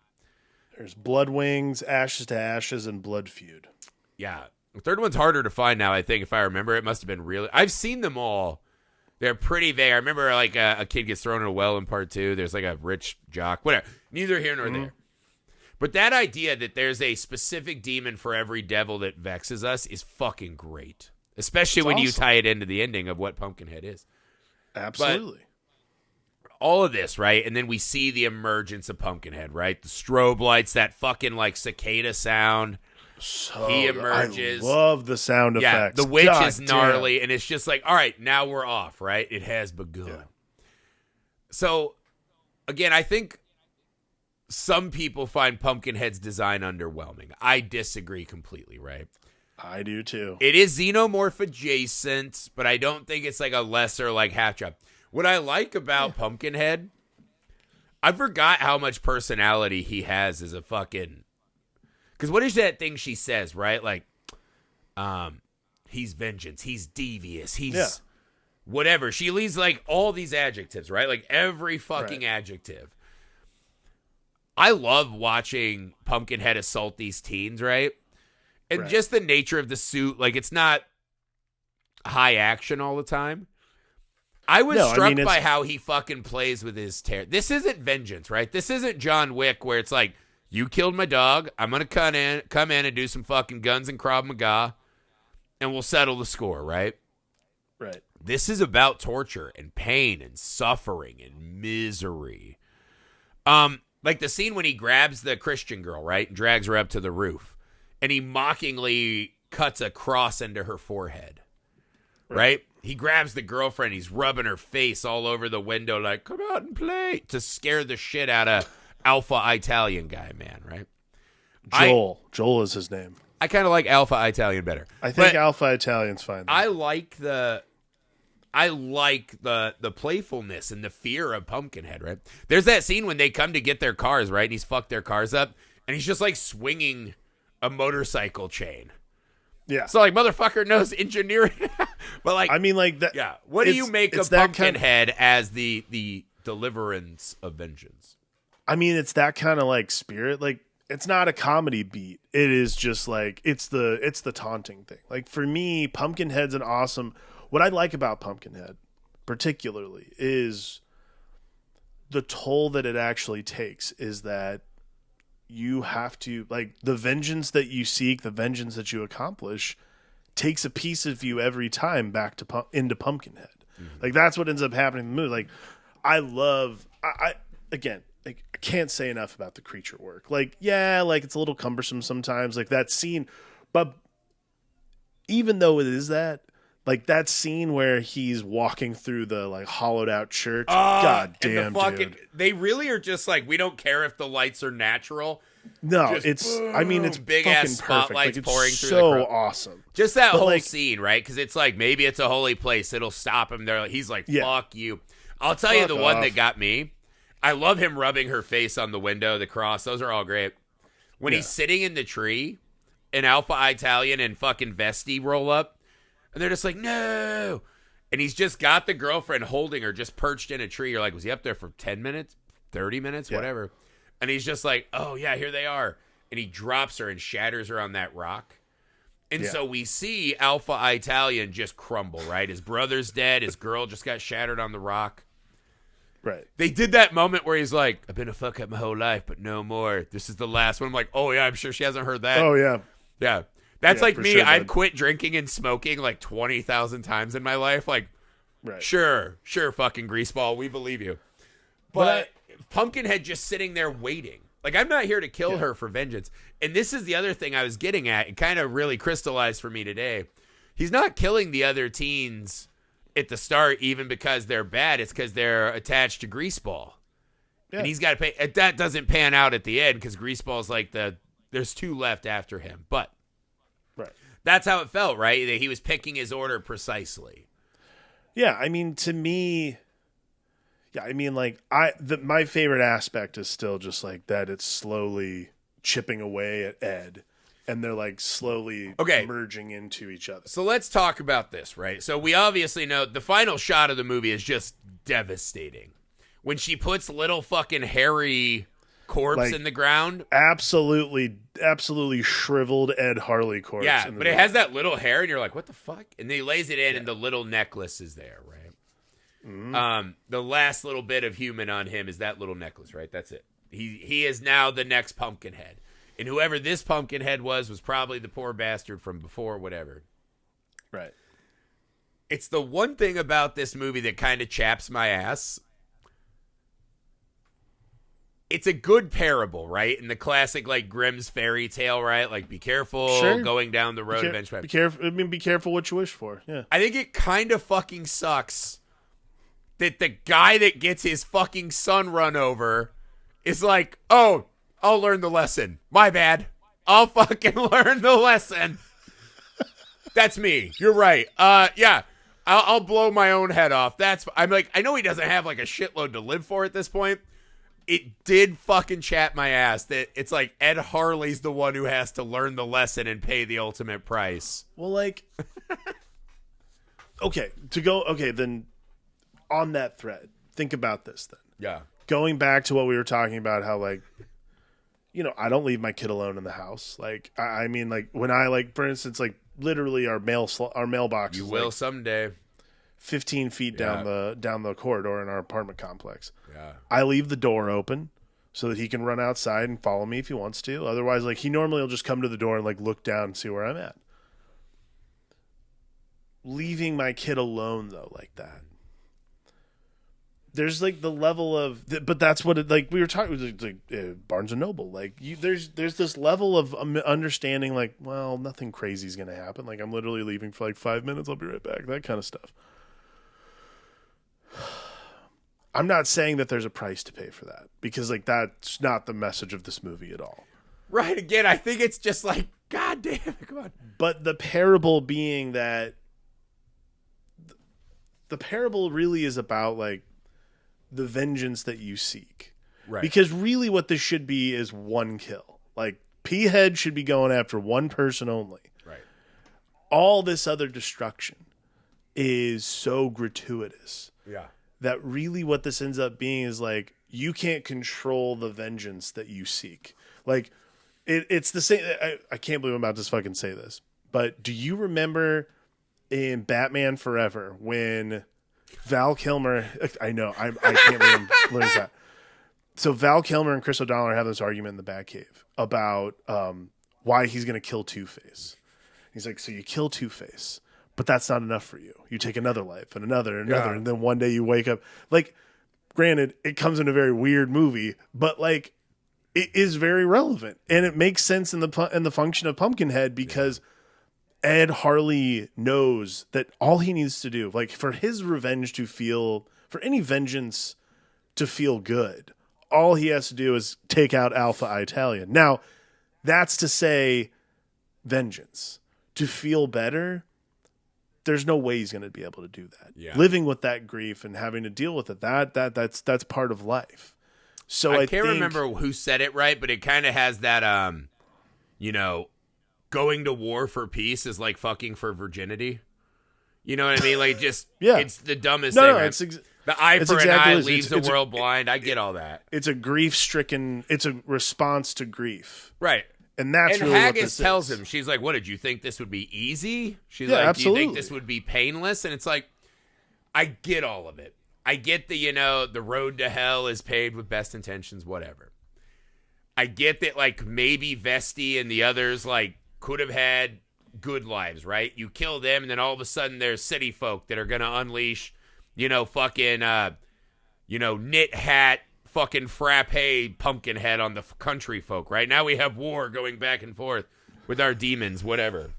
There's Blood Wings, Ashes to Ashes, and Blood Feud. Yeah. The third one's harder to find now, I think, if I remember. It must have been really... I've seen them all. They're pretty vague. I remember, like, a kid gets thrown in a well in part 2. There's, like, a rich jock. Whatever. Neither here nor there. But that idea that there's a specific demon for every devil that vexes us is fucking great. Especially when you tie it into the ending of what Pumpkinhead is. Absolutely. But all of this, right? And then we see the emergence of Pumpkinhead, right? The strobe lights, that fucking, like, cicada sound. So he emerges. I love the sound effects. The witch is gnarly, and it's just like, all right, now we're off, right? It has begun. Yeah. So, again, I think some people find Pumpkinhead's design underwhelming. I disagree completely, right? I do too. It is xenomorph adjacent, but I don't think it's like a lesser like half job. What I like about Pumpkinhead, I forgot how much personality he has as a fucking... Because what is that thing she says, right? Like, he's vengeance, he's devious, he's whatever. She leaves like all these adjectives, right? Like every fucking adjective. I love watching Pumpkinhead assault these teens, right? And just the nature of the suit, like it's not high action all the time. I was struck by how he fucking plays with his terror. This isn't vengeance, right? This isn't John Wick where it's like, you killed my dog, I'm going to come in and do some fucking guns and Krav Maga, and we'll settle the score, right? Right. This is about torture and pain and suffering and misery. Like the scene when he grabs the Christian girl, right, and drags her up to the roof, and he mockingly cuts a cross into her forehead, right? He grabs the girlfriend, he's rubbing her face all over the window like, come out and play, to scare the shit out of Alpha Italian guy, man, right? Joel is his name. I kind of like Alpha Italian better. I think Alpha Italian's fine. I like the playfulness and the fear of Pumpkinhead, right? There's that scene when they come to get their cars, right? And he's fucked their cars up, and he's just like swinging a motorcycle chain. Yeah. So like, motherfucker knows engineering. But like, I mean, like that. Yeah. What do you make of Pumpkinhead as the deliverance of vengeance? I mean, it's that kind of like spirit. Like, it's not a comedy beat. It is just like it's the taunting thing. Like for me, Pumpkinhead's an awesome. What I like about Pumpkinhead, particularly, is the toll that it actually takes. Is that you have to, like, the vengeance that you seek, the vengeance that you accomplish, takes a piece of you every time back to into Pumpkinhead. Like that's what ends up happening in the movie. Like I love I again, like I can't say enough about the creature work. Like yeah, like it's a little cumbersome sometimes, like that scene, but even though it is that, like that scene where he's walking through the like hollowed out church, god damn, dude. They really are just like, we don't care if the lights are natural. No, Just it's boom, I mean it's big fucking ass spotlights perfect. Like, pouring it's through so the crowd. awesome. Just that whole like, scene, right? Because it's like, maybe it's a holy place. It'll stop him there. He's like, Yeah. fuck you. I'll tell you Fuck the one off. that got me. I love him rubbing her face on the window, the cross. Those are all great. When he's sitting in the tree, and Alpha Italian and fucking Vesti roll up, and they're just like, no. And he's just got the girlfriend holding her, just perched in a tree. You're like, was he up there for 10 minutes, 30 minutes, whatever? And he's just like, oh, yeah, here they are. And he drops her and shatters her on that rock. And so we see Alpha Italian just crumble, right? His brother's dead. His girl just got shattered on the rock. Right. They did that moment where he's like, I've been a fuck up my whole life, but no more. This is the last one. I'm like, oh, yeah, I'm sure she hasn't heard that. Oh, yeah. Yeah. That's like me. Sure, I've quit drinking and smoking like 20,000 times in my life. Like, sure, fucking greaseball. We believe you. But Pumpkinhead just sitting there waiting. Like, I'm not here to kill her for vengeance. And this is the other thing I was getting at. It kind of really crystallized for me today. He's not killing the other teens at the start even because they're bad. It's because they're attached to Greaseball. Yeah. And he's got to pay. That doesn't pan out at the end because Greaseball's like there's two left after him. But that's how it felt, right? That he was picking his order precisely. Yeah, I mean, to me... Yeah, I mean, like, my favorite aspect is still just, like, that it's slowly chipping away at Ed, and they're, like, slowly merging into each other. So let's talk about this, right? So we obviously know the final shot of the movie is just devastating. When she puts little fucking hairy corpse in the ground. Absolutely shriveled Ed Harley corpse. Yeah, but it has that little hair, and you're like, what the fuck? And then he lays it in, and the little necklace is there, right? Mm-hmm. The last little bit of human on him is that little necklace, right? That's it. He is now the next Pumpkinhead. And whoever this Pumpkinhead was probably the poor bastard from before, whatever. Right. It's the one thing about this movie that kind of chaps my ass. It's a good parable, right? In the classic, like, Grimm's fairy tale, right? Like, be careful going down the road eventually. Be careful. I mean, be careful what you wish for. Yeah. I think it kind of fucking sucks that the guy that gets his fucking son run over is like, oh, I'll learn the lesson. My bad. I'll fucking learn the lesson. That's me. You're right. Yeah. I'll blow my own head off. I'm like, I know he doesn't have like a shitload to live for at this point. It did fucking chat my ass that it's like Ed Harley's the one who has to learn the lesson and pay the ultimate price. Well, like, then on that thread, think about this then. Yeah. Going back to what we were talking about, how, like, you know, I don't leave my kid alone in the house. Like, I mean, like, when I, like, for instance, like, literally our mailbox. You will, like, someday. 15 feet down the corridor in our apartment complex. Yeah. I leave the door open so that he can run outside and follow me if he wants to. Otherwise, like, he normally will just come to the door and, like, look down and see where I'm at. Leaving my kid alone, though, like that. There's, like, the level of... But that's what it... Like, we were talking... Like, Barnes & Noble. Like, there's this level of understanding, like, well, nothing crazy is going to happen. Like, I'm literally leaving for, like, 5 minutes. I'll be right back. That kind of stuff. I'm not saying that there's a price to pay for that. Because, like, that's not the message of this movie at all. Right. Again, I think it's just like, God damn it, come on. But the parable being that... The parable really is about, like, the vengeance that you seek. Right. Because really what this should be is one kill. Like, P-Head should be going after one person only. Right. All this other destruction is so gratuitous. Yeah. That really what this ends up being is, like, you can't control the vengeance that you seek. Like, it's the same... I can't believe I'm about to fucking say this. But do you remember in Batman Forever when... Val Kilmer, I know, I can't believe I'm learning that. So Val Kilmer and Chris O'Donnell are having this argument in the Batcave about why he's going to kill Two-Face. He's like, so you kill Two-Face, but that's not enough for you. You take another life and another and another, Yeah. and then one day you wake up. Like, granted, it comes in a very weird movie, but like, it is very relevant, and it makes sense in the function of Pumpkinhead because Ed Harley knows that all he needs to do, like for his revenge to feel, for any vengeance to feel good, all he has to do is take out Alpha Italian. Now, that's to say, vengeance to feel better. There's no way he's going to be able to do that. Yeah. Living with that grief and having to deal with it, that's part of life. So I can't remember who said it right, but it kind of has that, going to war for peace is like fucking for virginity. You know what I mean? Like, just, it's the dumbest thing. Right? The eye for an eye leaves the world blind. I get all that. It's a grief-stricken, it's a response to grief. Right. And that's really Haggis what this tells is. him, she's like, what, did you think this would be easy? She's Yeah, like, absolutely. do you think this would be painless? And it's like, I get all of it. I get the road to hell is paved with best intentions, whatever. I get that, like, maybe Vesti and the others, like, could have had good lives, right? You kill them, and then all of a sudden there's city folk that are going to unleash, fucking, knit hat, fucking frappe Pumpkinhead on the country folk, right? Now we have war going back and forth with our demons, whatever.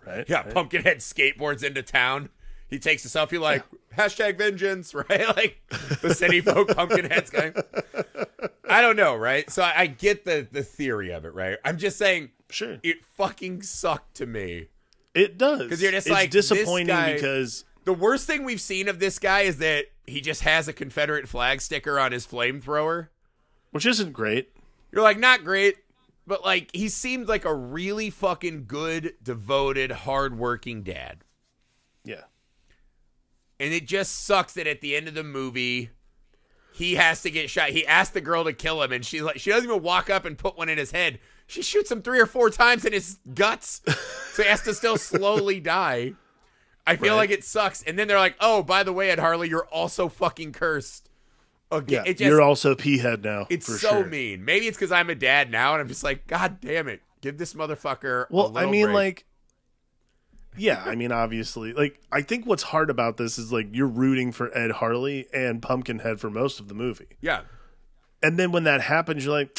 Right. Yeah, right. Pumpkinhead skateboards into town. He takes a selfie like, hashtag vengeance, right? Like, the city folk Pumpkinhead's going. I don't know, right? So I get the theory of it, right? I'm just saying, Sure. it fucking sucked to me. It does. Because you're just it's like, disappointing this guy, because the worst thing we've seen of this guy is that he just has a Confederate flag sticker on his flamethrower. which isn't great. You're like, not great, but like, he seemed like a really fucking good, devoted, hardworking dad. Yeah. And it just sucks that at the end of the movie, he has to get shot. He asked the girl to kill him, and she's like, she doesn't even walk up and put one in his head. She shoots him 3 or 4 times in his guts, so he has to still slowly die. I feel like it sucks. And then they're like, oh, by the way, Ed Harley, you're also fucking cursed. Again, Yeah, you're also P-head now. It's for so sure. mean. Maybe it's because I'm a dad now, and I'm just like, God damn it. Give this motherfucker a Well, little I mean, break. like, yeah, I mean, obviously, like, I think what's hard about this is, like, you're rooting for Ed Harley and Pumpkinhead for most of the movie. Yeah. And then when that happens, you're like,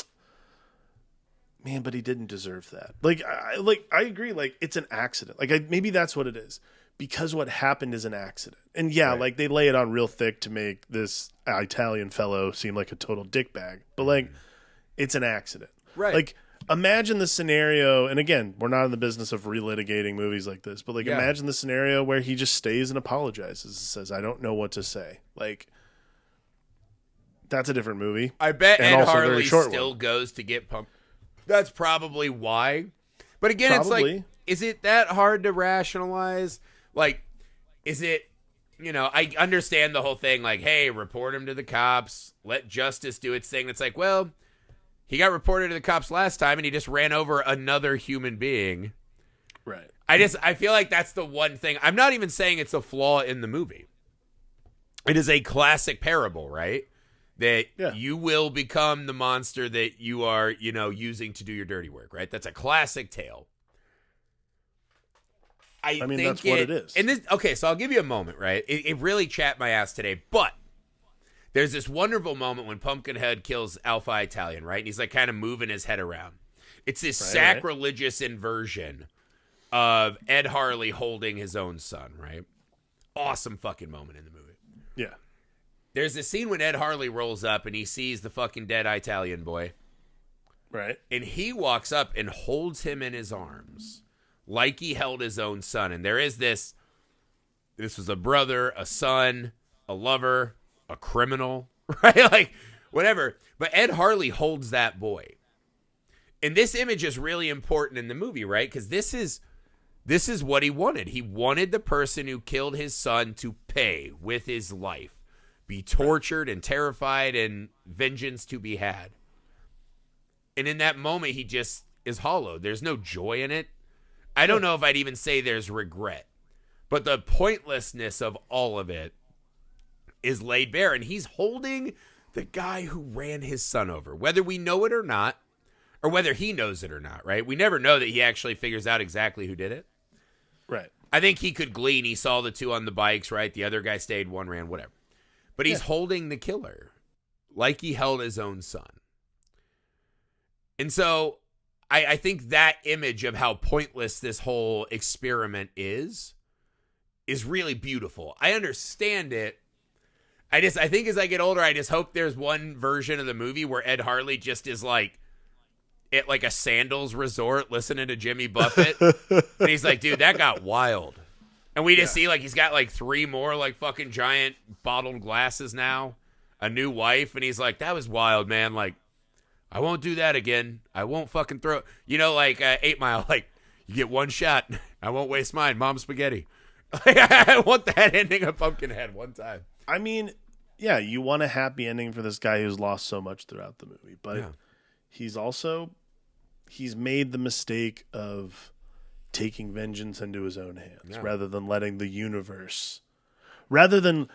man, but he didn't deserve that. Like, I agree. Like, it's an accident. Like, maybe that's what it is. Because what happened is an accident. And yeah, like, they lay it on real thick to make this Italian fellow seem like a total dickbag. But, like, it's an accident. Right. Like, imagine the scenario, and again, we're not in the business of relitigating movies like this, but, like, imagine the scenario where he just stays and apologizes and says, I don't know what to say. Like, that's a different movie. I bet And Ed also a very Harley short still one. goes to get pumped. That's probably why. But again, it's Probably. like, is it that hard to rationalize? Like, is it, I understand the whole thing, like, hey, report him to the cops, let justice do its thing. It's like, well, he got reported to the cops last time and he just ran over another human being. Right. I feel like that's the one thing. I'm not even saying it's a flaw in the movie. It is a classic parable, right? That you will become the monster that you are, using to do your dirty work, right? That's a classic tale. I mean, that's what it is. And this, okay, so I'll give you a moment, right? It really chapped my ass today, but there's this wonderful moment when Pumpkinhead kills Alpha Italian, right? And he's like kind of moving his head around. It's this sacrilegious inversion of Ed Harley holding his own son, right? Awesome fucking moment in the movie. Yeah. There's this scene when Ed Harley rolls up and he sees the fucking dead Italian boy. Right. And he walks up and holds him in his arms like he held his own son. And there is this was a brother, a son, a lover, a criminal, right? Like, whatever. But Ed Harley holds that boy. And this image is really important in the movie, right? Because this is what he wanted. He wanted the person who killed his son to pay with his life, be tortured and terrified, and vengeance to be had. And in that moment, he just is hollow. There's no joy in it. I don't know if I'd even say there's regret. But the pointlessness of all of it is laid bare. And he's holding the guy who ran his son over, whether we know it or not, or whether he knows it or not, right? We never know that he actually figures out exactly who did it. Right. I think he could glean. He saw the two on the bikes, right? The other guy stayed, one ran, whatever. But he's holding the killer like he held his own son. And so I think that image of how pointless this whole experiment is really beautiful. I understand it. I think as I get older, I just hope there's one version of the movie where Ed Harley just is like at like a sandals resort listening to Jimmy Buffett. And he's like, dude, that got wild. And we just see like he's got like 3 more like fucking giant bottled glasses now, a new wife. And he's like, that was wild, man. Like, I won't do that again. I won't fucking throw, like 8 Mile, like you get one shot. I won't waste mine. Mom spaghetti. I want that ending of Pumpkinhead one time. I mean, yeah, you want a happy ending for this guy who's lost so much throughout the movie, but he's made the mistake of taking vengeance into his own hands rather than letting the universe, rather than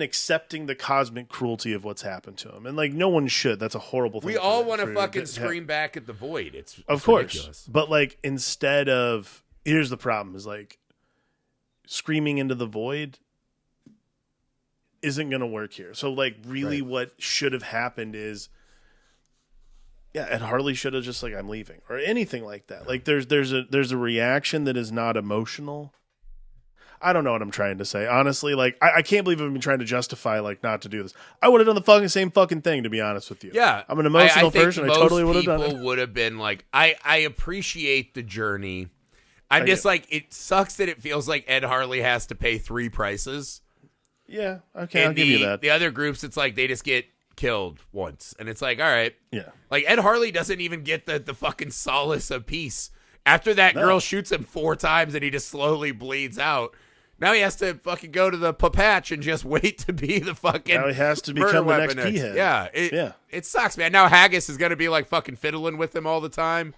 accepting the cosmic cruelty of what's happened to him. And like no one should. That's a horrible thing. We all want to fucking scream back at the void. It's of course. Ridiculous. But like instead of, here's the problem, is like screaming into the void isn't going to work here. So like really what should have happened is, Ed Harley should have just like, I'm leaving, or anything like that. Like there's a reaction that is not emotional. I don't know what I'm trying to say. Honestly, like I can't believe I've been trying to justify like not to do this. I would have done the same fucking thing, to be honest with you. Yeah. I'm an emotional person. I totally would have done it. People would have been like, I appreciate the journey. I'm just like, it sucks that it feels like Ed Harley has to pay 3 prices. Yeah, okay, I'll give you that. The other groups, it's like they just get killed once. And it's like, all right. Yeah. Like Ed Harley doesn't even get the fucking solace of peace. After that girl shoots him 4 times and he just slowly bleeds out. Now he has to fucking go to the papatch and just wait to be the fucking. Now he has to become the next P-head. Yeah, it sucks, man. Now Haggis is gonna be like fucking fiddling with him all the time.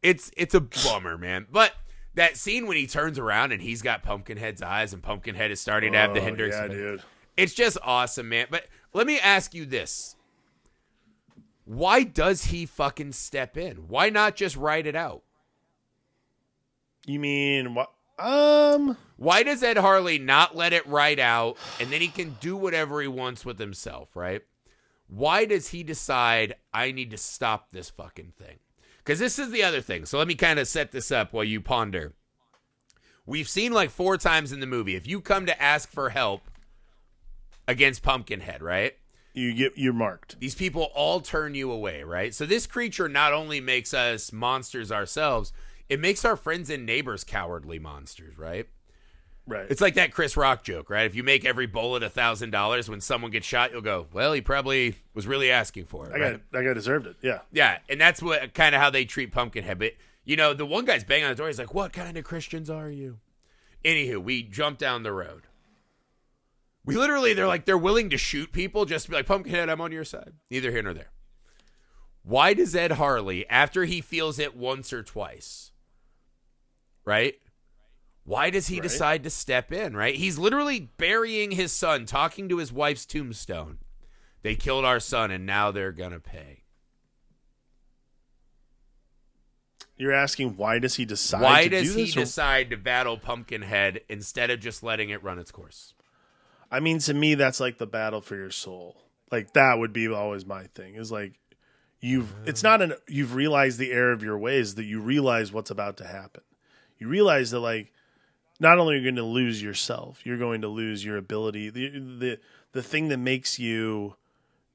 It's a bummer, man. But that scene when he turns around and he's got Pumpkinhead's eyes and Pumpkinhead is starting to have the Hendrix. Yeah, dude. It's just awesome, man. But let me ask you this: why does he fucking step in? Why not just write it out? You mean what? Why does Ed Harley not let it ride out and then he can do whatever he wants with himself, right? Why does he decide I need to stop this fucking thing? Because this is the other thing. So let me kind of set this up while you ponder. We've seen like 4 times in the movie, if you come to ask for help against Pumpkinhead, right? You're marked. These people all turn you away, right? So this creature not only makes us monsters ourselves, it makes our friends and neighbors cowardly monsters, right? Right. It's like that Chris Rock joke, right? If you make every bullet $1,000, when someone gets shot, you'll go, well, he probably was really asking for it. That guy deserved it, yeah. Yeah, and that's what kind of how they treat Pumpkinhead. But, the one guy's banging on the door. He's like, what kind of Christians are you? Anywho, we jump down the road. We literally, they're willing to shoot people just to be like, Pumpkinhead, I'm on your side. Neither here nor there. Why does Ed Harley, after he feels it once or twice, right? Why does he decide to step in, right? He's literally burying his son, talking to his wife's tombstone. They killed our son, and now they're going to pay. You're asking why does he decide Why to do this? does he decide to battle Pumpkinhead instead of just letting it run its course? I mean, to me, that's like the battle for your soul. Like, that would be always my thing. Is like, you've realized the error of your ways, that you realize what's about to happen. You realize that, like, not only are you going to lose yourself, you're going to lose your ability. The thing that makes you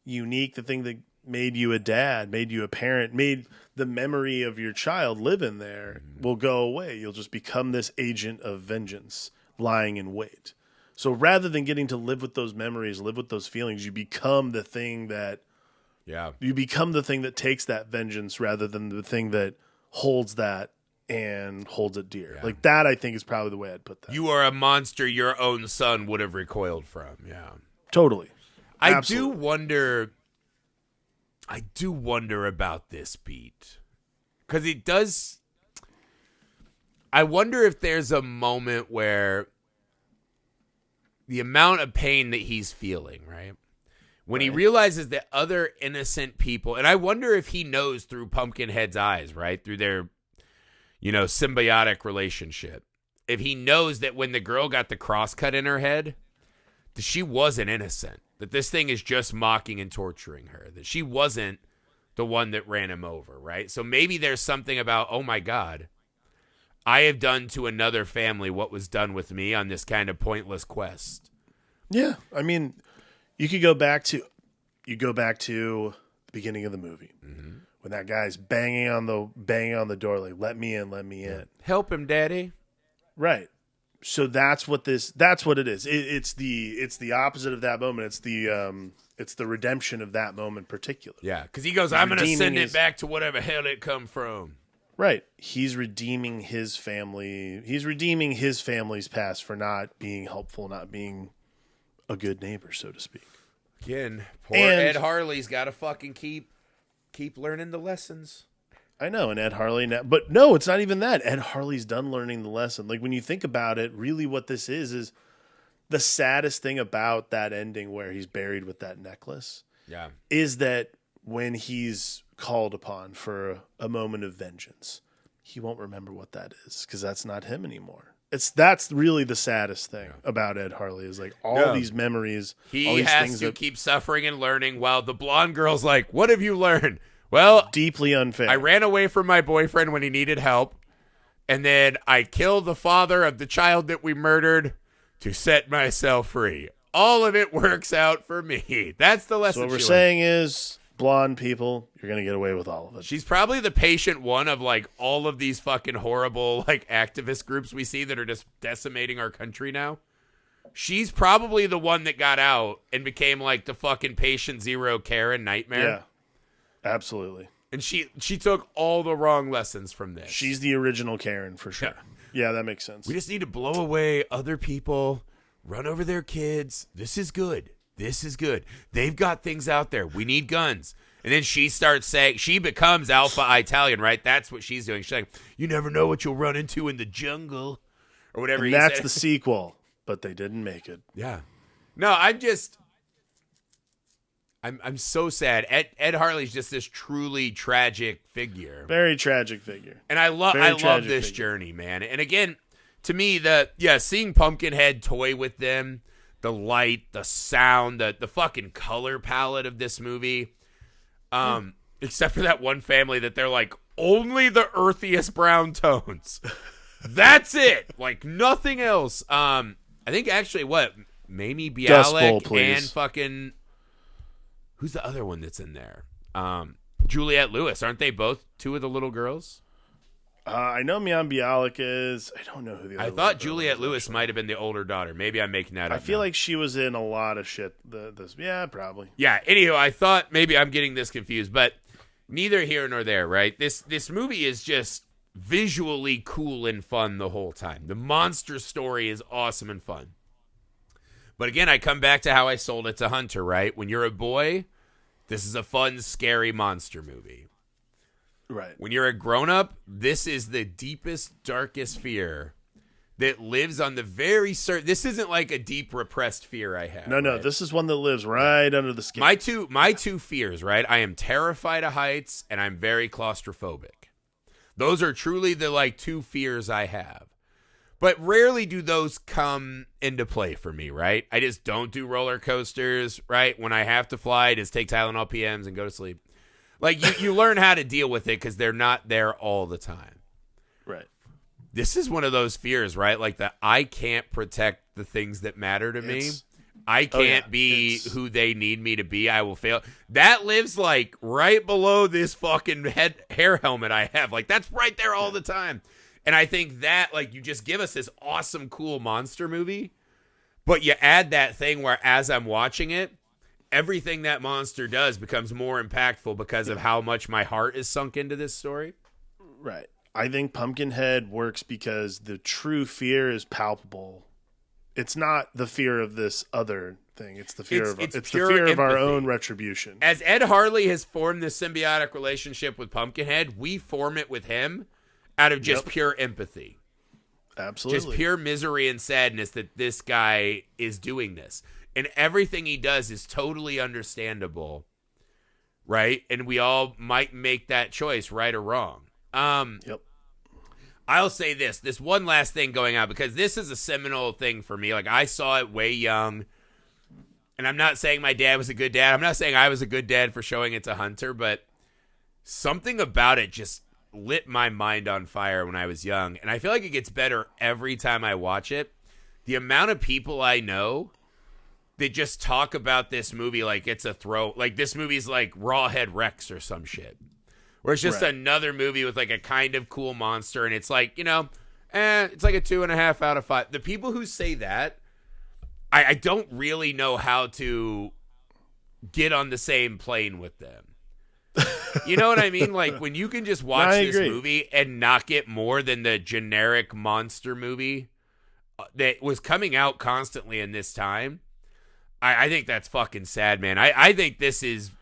unique, the thing that made you a dad, made you a parent, made the memory of your child live in there will go away. You'll just become this agent of vengeance lying in wait. So rather than getting to live with those memories, live with those feelings, you become the thing that takes that vengeance rather than the thing that holds that and holds it dear. Yeah. Like that, I think, is probably the way I'd put that. You are a monster your own son would have recoiled from. Yeah. Totally. Absolutely. I do wonder about this beat. Because it does. I wonder if there's a moment where the amount of pain that he's feeling, right? When he realizes that other innocent people, and I wonder if he knows through Pumpkinhead's eyes, right? Through their, symbiotic relationship. If he knows that when the girl got the cross cut in her head, that she wasn't innocent, that this thing is just mocking and torturing her, that she wasn't the one that ran him over, right? So maybe there's something about, oh my God, I have done to another family what was done with me on this kind of pointless quest. Yeah, I mean, you go back to the beginning of the movie when that guy's banging on the door like, let me in. Help him, Daddy. Right. So that's what it is. It's the opposite of that moment. It's the redemption of that moment particular. Yeah, because he goes, I'm going to send it back to whatever hell it come from. Right. He's redeeming his family. He's redeeming his family's past for not being helpful, not being a good neighbor, so to speak. Again, Ed Harley's got to fucking keep learning the lessons. I know, and Ed Harley now, but no, it's not even that. Ed Harley's done learning the lesson. Like when you think about it, really what this is the saddest thing about that ending where he's buried with that necklace. Yeah. Is that when he's called upon for a moment of vengeance, he won't remember what that is because that's not him anymore. That's really the saddest thing about Ed Harley is like all these memories. He all these has things to keep suffering and learning while the blonde girl's like, what have you learned? Well, deeply unfair. I ran away from my boyfriend when he needed help, and then I killed the father of the child that we murdered to set myself free. All of it works out for me. That's the lesson. So what we're saying is, blonde people, you're going to get away with all of it. She's probably the patient one of like all of these fucking horrible like activist groups we see that are just decimating our country now. She's probably the one that got out and became like the fucking patient zero Karen nightmare. Yeah. Absolutely. And she took all the wrong lessons from this. She's the original Karen for sure. Yeah, that makes sense. We just need to blow away other people, run over their kids. This is good. This is good. They've got things out there. We need guns. And then she starts saying, she becomes Alpha Italian, right? That's what she's doing. She's like, you never know what you'll run into in the jungle. Or whatever and that's the sequel, but they didn't make it. Yeah. No, I'm so sad. Ed Harley's just this truly tragic figure. Very tragic figure. And I love this journey, man. And again, to me, seeing Pumpkinhead toy with them, the light, the sound, the fucking color palette of this movie, except for that one family that they're like, only the earthiest brown tones. That's it. Like nothing else. I think actually Mamie Bialik and fucking... Who's the other one that's in there? Juliette Lewis. Aren't they both two of the little girls? I know Mian Bialik is. I don't know who the other I thought Juliette Lewis might have been the older daughter. Maybe I'm making that up. I feel like she was in a lot of shit. Yeah, probably. Yeah, anyhow, I thought maybe I'm getting this confused, but neither here nor there, right? This movie is just visually cool and fun the whole time. The monster story is awesome and fun. But again, I come back to how I sold it to Hunter, right? When you're a boy, this is a fun, scary monster movie. Right. When you're a grown-up, this is the deepest, darkest fear that lives on the very surface. This isn't like a deep, repressed fear I have. No, right? This is one that lives right under the skin. My two fears, right? I am terrified of heights, and I'm very claustrophobic. Those are truly the like two fears I have. But rarely do those come into play for me, right? I just don't do roller coasters, right? When I have to fly, I just take Tylenol PMs and go to sleep. Like, you learn how to deal with it because they're not there all the time. Right. This is one of those fears, right? Like, that I can't protect the things that matter to me. I can't be who they need me to be. I will fail. That lives, like, right below this fucking hair helmet I have. Like, that's right there all the time. And I think that, like, you just give us this awesome, cool monster movie, but you add that thing where as I'm watching it, everything that monster does becomes more impactful because of how much my heart is sunk into this story. Right. I think Pumpkinhead works because the true fear is palpable. It's not the fear of this other thing. It's the fear of our own retribution. As Ed Harley has formed this symbiotic relationship with Pumpkinhead, we form it with him out of just pure empathy. Absolutely. Just pure misery and sadness that this guy is doing this. And everything he does is totally understandable, right? And we all might make that choice, right or wrong. I'll say this one last thing going out, because this is a seminal thing for me. Like, I saw it way young, and I'm not saying my dad was a good dad. I'm not saying I was a good dad for showing it to Hunter, but something about it just lit my mind on fire when I was young, and I feel like it gets better every time I watch it. The amount of people I know that just talk about this movie like it's a throw, like this movie's like Rawhead Rex or some shit, where it's just another movie with like a kind of cool monster, and it's like, it's like a 2.5 out of 5. The people who say that, I don't really know how to get on the same plane with them. You know what I mean? Like, when you can just watch this movie and not get more than the generic monster movie that was coming out constantly in this time, I think that's fucking sad, man. I think this is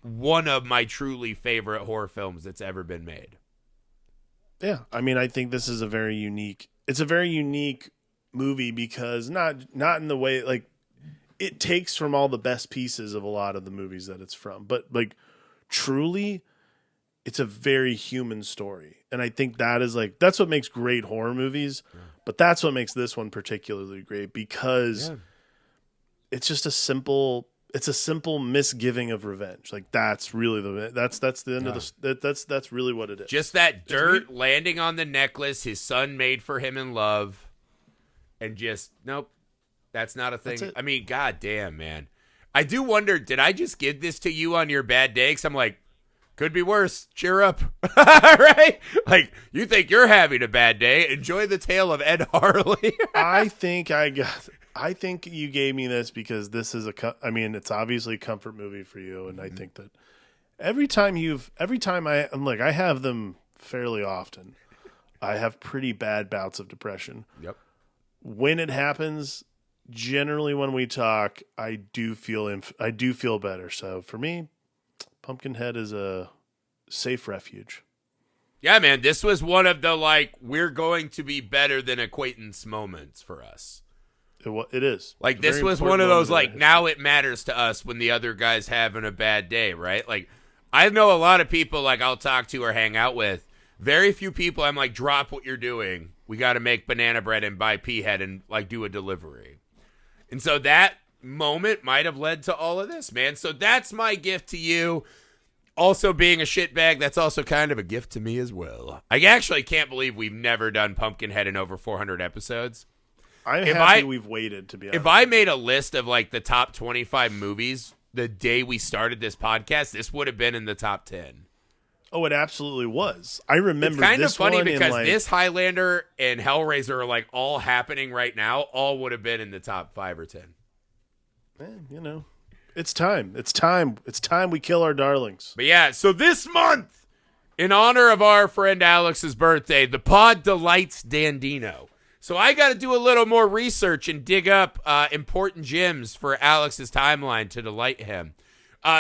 one of my truly favorite horror films that's ever been made. Yeah, I mean, I think this is a very unique movie, because not in the way, like, it takes from all the best pieces of a lot of the movies that it's from, but like, truly, it's a very human story. And I think that's what makes great horror movies, but that's what makes this one particularly great, because it's just a simple misgiving of revenge. Like, that's really that's the end of that's really what it is. Just that dirt landing on the necklace his son made for him in love, and just, nope, that's not a thing. I mean, goddamn, man. I do wonder, did I just give this to you on your bad day? Because I'm like, could be worse. Cheer up. Right? Like, you think you're having a bad day. Enjoy the tale of Ed Harley. I think you gave me this because this is it's obviously a comfort movie for you. And I think that every time I have them fairly often. I have pretty bad bouts of depression. Yep. When it happens, generally when we talk, I do feel better. So for me, Pumpkinhead is a safe refuge. Yeah, man, this was one of the, like, we're going to be better than acquaintance moments for us. It is. Like, this was one of those, like, now it matters to us when the other guy's having a bad day, right? Like, I know a lot of people, like, I'll talk to or hang out with. Very few people I'm like, drop what you're doing. We got to make banana bread and buy pea head and, like, do a delivery. And so that moment might have led to all of this, man. So that's my gift to you. Also, being a shitbag, that's also kind of a gift to me as well. I actually can't believe we've never done Pumpkinhead in over 400 episodes. I'm happy we've waited, to be honest. If I made a list of, like, the top 25 movies the day we started this podcast, this would have been in the top 10. Oh, it absolutely was. I remember it's kind this of funny one because this, Highlander, and Hellraiser are, like, all happening right now. All would have been in the top 5 or 10. Man, it's time. It's time. It's time we kill our darlings. But yeah, so this month, in honor of our friend Alex's birthday, the pod delights Dandino. So I got to do a little more research and dig up important gems for Alex's timeline to delight him.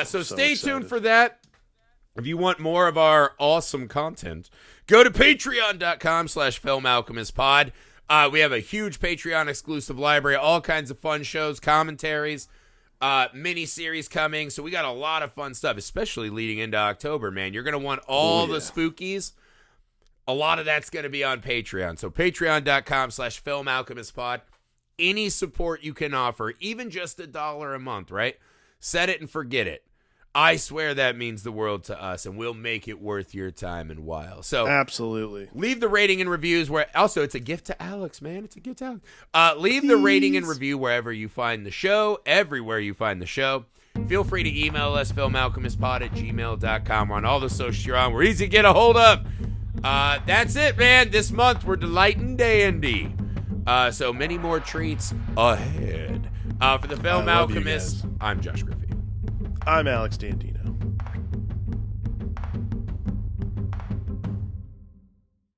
So stay tuned for that. If you want more of our awesome content, go to patreon.com/filmalchemistpod. We have a huge Patreon exclusive library, all kinds of fun shows, commentaries, mini-series coming. So we got a lot of fun stuff, especially leading into October, man. You're going to want all the spookies. A lot of that's going to be on Patreon. So patreon.com/filmalchemistpod. Any support you can offer, even just $1 a month, right? Set it and forget it. I swear that means the world to us, and we'll make it worth your time and while. So absolutely. Leave the rating and reviews where. Also, it's a gift to Alex, man. It's a gift to Alex. Leave the rating and review wherever you find the show, everywhere you find the show. Feel free to email us, filmalchemistpod@gmail.com. We're on all the socials you're on. We're easy to get a hold of. That's it, man. This month, we're delighting Dandy. So many more treats ahead. For the Film Alchemist, I'm Josh Griffey. I'm Alex Dandino.